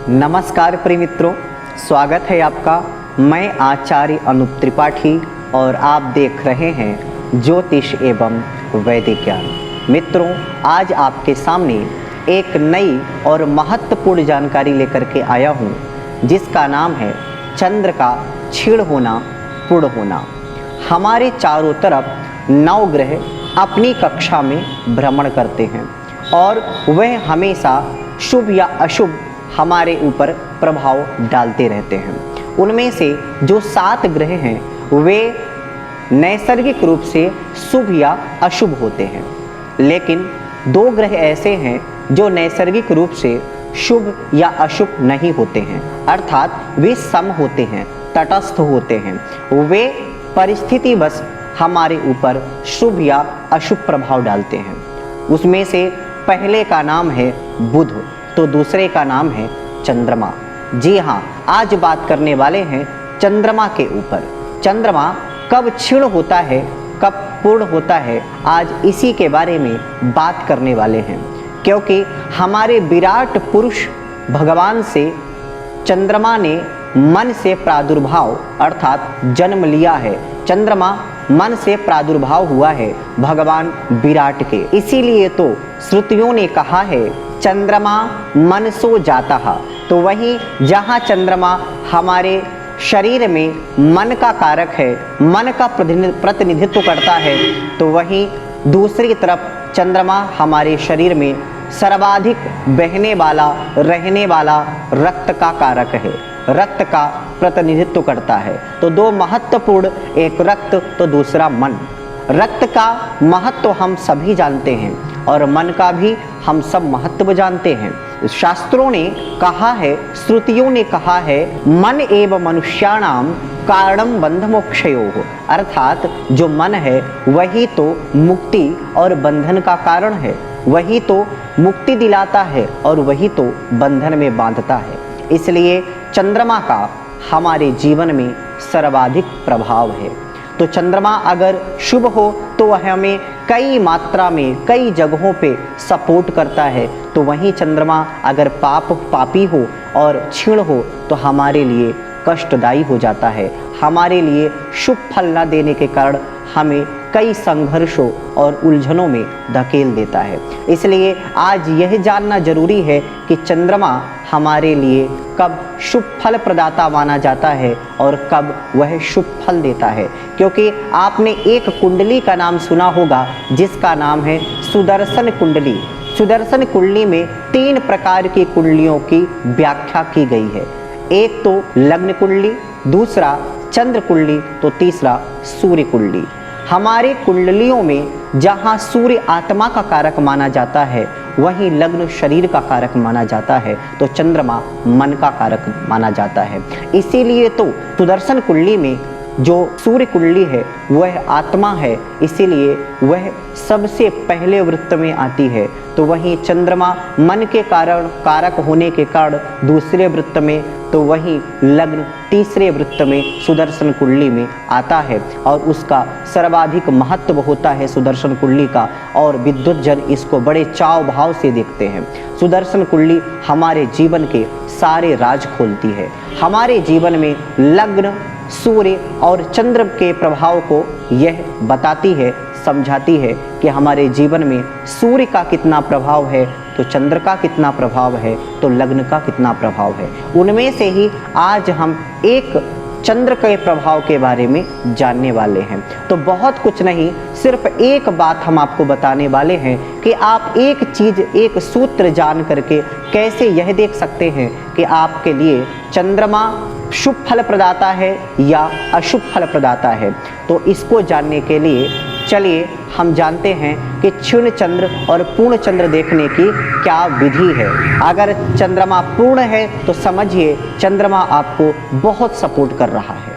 नमस्कार प्रिय मित्रों, स्वागत है आपका। मैं आचार्य अनूप त्रिपाठी और आप देख रहे हैं ज्योतिष एवं वैदिक ज्ञान। मित्रों, आज आपके सामने एक नई और महत्वपूर्ण जानकारी लेकर के आया हूँ, जिसका नाम है चंद्र का क्षीण होना, पूर्ण होना। हमारे चारों तरफ 9 ग्रह अपनी कक्षा में भ्रमण करते हैं और वह हमेशा शुभ या अशुभ हमारे ऊपर प्रभाव डालते रहते हैं। उनमें से जो 7 ग्रह हैं वे नैसर्गिक रूप से शुभ या अशुभ होते हैं, लेकिन 2 ग्रह ऐसे हैं जो नैसर्गिक रूप से शुभ या अशुभ नहीं होते हैं, अर्थात वे सम होते हैं, तटस्थ होते हैं। वे परिस्थिति बस हमारे ऊपर शुभ या अशुभ प्रभाव डालते हैं। उसमें से पहले का नाम है बुध, तो दूसरे का नाम है चंद्रमा। जी हाँ, आज बात करने वाले हैं चंद्रमा के ऊपर। चंद्रमा कब क्षीण होता है, कब पूर्ण होता है, आज इसी के बारे में बात करने वाले हैं। क्योंकि हमारे विराट पुरुष भगवान से चंद्रमा ने मन से प्रादुर्भाव अर्थात जन्म लिया है। चंद्रमा मन से प्रादुर्भाव हुआ है भगवान विराट के। इसीलिए तो श्रुतियों ने कहा है चंद्रमा मनसो जाता। तो वहीं जहाँ चंद्रमा हमारे शरीर में मन का कारक है, मन का प्रतिनिधित्व करता है, तो वहीं दूसरी तरफ चंद्रमा हमारे शरीर में सर्वाधिक बहने वाला, रहने वाला रक्त का कारक है, रक्त का प्रतिनिधित्व करता है। तो 2 महत्वपूर्ण, एक रक्त तो दूसरा मन। रक्त का महत्व हम सभी जानते हैं और मन का भी हम सब महत्व जानते हैं। शास्त्रों ने कहा है, श्रुतियों ने कहा है, मन एव मनुष्याणाम कारणम बंध मोक्षयोः, अर्थात जो मन है वही तो मुक्ति और बंधन का कारण है, वही तो मुक्ति दिलाता है और वही तो बंधन में बांधता है। इसलिए चंद्रमा का हमारे जीवन में सर्वाधिक प्रभाव है। तो चंद्रमा अगर शुभ हो तो वह हमें कई मात्रा में, कई जगहों पे सपोर्ट करता है। तो वहीं चंद्रमा अगर पापी हो और क्षीण हो तो हमारे लिए कष्टदायी हो जाता है, हमारे लिए शुभ फल न देने के कारण हमें कई संघर्षों और उलझनों में धकेल देता है। इसलिए आज यह जानना जरूरी है कि चंद्रमा हमारे लिए कब शुभ फल प्रदाता माना जाता है और कब वह शुभ फल देता है। क्योंकि आपने एक कुंडली का नाम सुना होगा जिसका नाम है सुदर्शन कुंडली। सुदर्शन कुंडली में 3 प्रकार की कुंडलियों की व्याख्या की गई है। एक तो लग्न कुंडली, दूसरा चंद्र कुंडली, तो तीसरा सूर्य कुंडली। हमारे कुंडलियों में जहाँ सूर्य आत्मा का कारक माना जाता है, वहीं लग्न शरीर का कारक माना जाता है, तो चंद्रमा मन का कारक माना जाता है। इसीलिए तो सुदर्शन कुंडली में जो सूर्य कुंडली है वह आत्मा है, इसीलिए वह सबसे पहले वृत्त में आती है। तो वहीं चंद्रमा मन के कारण कारक होने के कारण दूसरे वृत्त में, तो वहीं लग्न तीसरे वृत्त में सुदर्शन कुंडली में आता है और उसका सर्वाधिक महत्व होता है सुदर्शन कुंडली का। और विद्युत जन इसको बड़े चाव भाव से देखते हैं। सुदर्शन कुंडली हमारे जीवन के सारे राज खोलती है। हमारे जीवन में लग्न, सूर्य और चंद्र के प्रभाव को यह बताती है, समझाती है कि हमारे जीवन में सूर्य का कितना प्रभाव है, तो चंद्र का कितना प्रभाव है, तो लग्न का कितना प्रभाव है। उनमें से ही आज हम एक चंद्र के प्रभाव के बारे में जानने वाले हैं। तो बहुत कुछ नहीं, सिर्फ एक बात हम आपको बताने वाले हैं कि आप एक चीज़, एक सूत्र जान करके कैसे यह देख सकते हैं कि आपके लिए चंद्रमा शुभ फल प्रदाता है या अशुभ फल प्रदाता है। तो इसको जानने के लिए चलिए हम जानते हैं कि क्षीण चंद्र और पूर्ण चंद्र देखने की क्या विधि है। अगर चंद्रमा पूर्ण है तो समझिए चंद्रमा आपको बहुत सपोर्ट कर रहा है,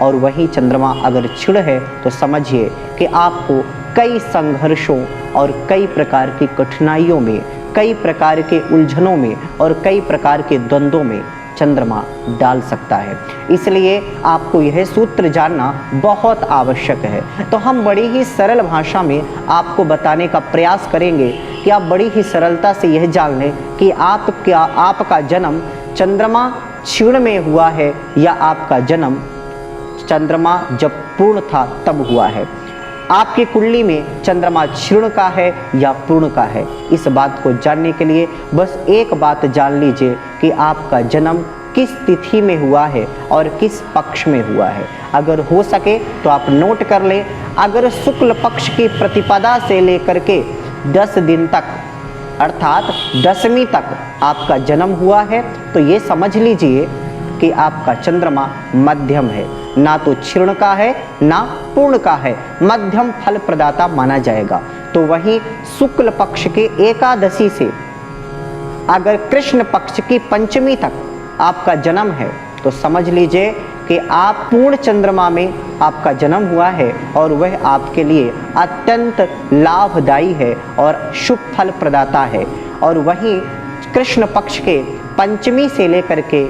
और वहीं चंद्रमा अगर क्षीण है तो समझिए कि आपको कई संघर्षों और कई प्रकार की कठिनाइयों में, कई प्रकार के उलझनों में और कई प्रकार के द्वंद्वों में चंद्रमा डाल सकता है। इसलिए आपको यह सूत्र जानना बहुत आवश्यक है। तो हम बड़ी ही सरल भाषा में आपको बताने का प्रयास करेंगे कि आप बड़ी ही सरलता से यह जान लें कि आपका जन्म चंद्रमा क्षीण में हुआ है या आपका जन्म चंद्रमा जब पूर्ण था तब हुआ है। आपकी कुंडली में चंद्रमा क्षीण का है या पूर्ण का है, इस बात को जानने के लिए बस एक बात जान लीजिए कि आपका जन्म किस तिथि में हुआ है और किस पक्ष में हुआ है। अगर हो सके तो आप नोट कर लें। अगर शुक्ल पक्ष की प्रतिपदा से लेकर के 10 दिन तक अर्थात 10वीं तक आपका जन्म हुआ है तो ये समझ लीजिए कि आपका चंद्रमा मध्यम है, ना तो क्षीण का है ना पूर्ण का है, मध्यम फल प्रदाता माना जाएगा। तो वहीं शुक्ल पक्ष के एकादशी से अगर कृष्ण पक्ष की पंचमी तक आपका जन्म है तो समझ लीजिए कि आप पूर्ण चंद्रमा में आपका जन्म हुआ है और वह आपके लिए अत्यंत लाभदायी है और शुभ फल प्रदाता है। और वहीं कृष्ण पक्ष के पंचमी से लेकर के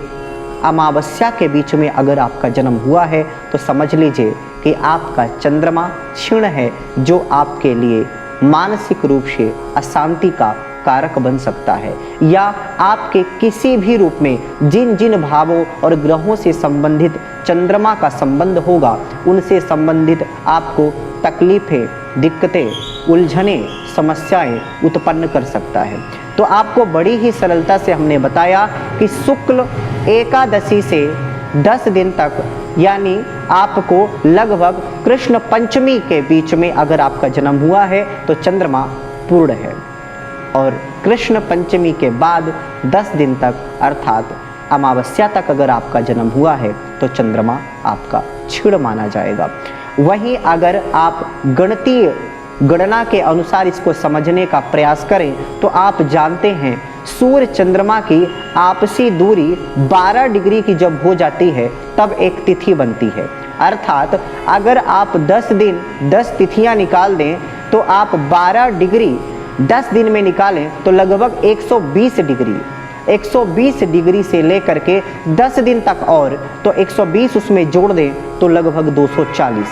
अमावस्या के बीच में अगर आपका जन्म हुआ है तो समझ लीजिए कि आपका चंद्रमा क्षीण है, जो आपके लिए मानसिक रूप से अशांति का कारक बन सकता है, या आपके किसी भी रूप में जिन जिन भावों और ग्रहों से संबंधित चंद्रमा का संबंध होगा उनसे संबंधित आपको तकलीफें, दिक्कतें, उलझने, समस्याएं उत्पन्न कर सकता है। तो आपको बड़ी ही सरलता से हमने बताया कि शुक्ल एकादशी से 10 दिन तक यानी आपको लगभग कृष्ण पंचमी के बीच में अगर आपका जन्म हुआ है तो चंद्रमा पूर्ण है, और कृष्ण पंचमी के बाद 10 दिन तक अर्थात अमावस्या तक अगर आपका जन्म हुआ है तो चंद्रमा आपका क्षीण माना जाएगा। वहीं अगर आप गणितीय गणना के अनुसार इसको समझने का प्रयास करें तो आप जानते हैं सूर्य चंद्रमा की आपसी दूरी 12 डिग्री की जब हो जाती है तब एक तिथि बनती है। अर्थात अगर आप 10 दिन 10 तिथियां निकाल दें तो आप 12 डिग्री 10 दिन में निकालें तो लगभग 120 डिग्री 120 डिग्री से लेकर के 10 दिन तक, और तो 120 उसमें जोड़ दें तो लगभग 240,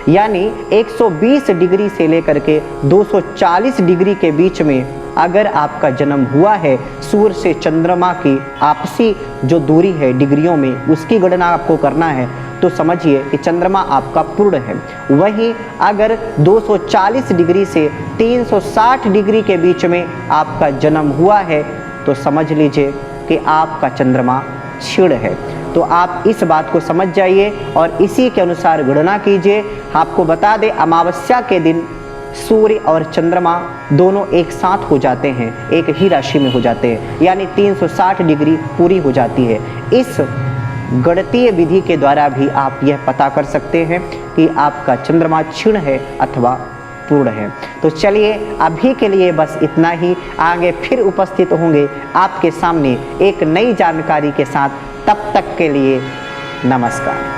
यानी 120 डिग्री से लेकर के 240 डिग्री के बीच में अगर आपका जन्म हुआ है, सूर्य से चंद्रमा की आपसी जो दूरी है डिग्रियों में उसकी गणना आपको करना है तो समझिए कि चंद्रमा आपका पूर्ण है। वहीं अगर 240 डिग्री से 360 डिग्री के बीच में आपका जन्म हुआ है तो समझ लीजिए कि आपका चंद्रमा क्षीण है। तो आप इस बात को समझ जाइए और इसी के अनुसार गणना कीजिए। आपको बता दें अमावस्या के दिन सूर्य और चंद्रमा दोनों एक साथ हो जाते हैं, एक ही राशि में हो जाते हैं, यानी 360 डिग्री पूरी हो जाती है। इस गणितीय विधि के द्वारा भी आप यह पता कर सकते हैं कि आपका चंद्रमा क्षीण है अथवा पूर्ण है। तो चलिए अभी के लिए बस इतना ही, आगे फिर उपस्थित होंगे आपके सामने एक नई जानकारी के साथ। तब तक के लिए नमस्कार।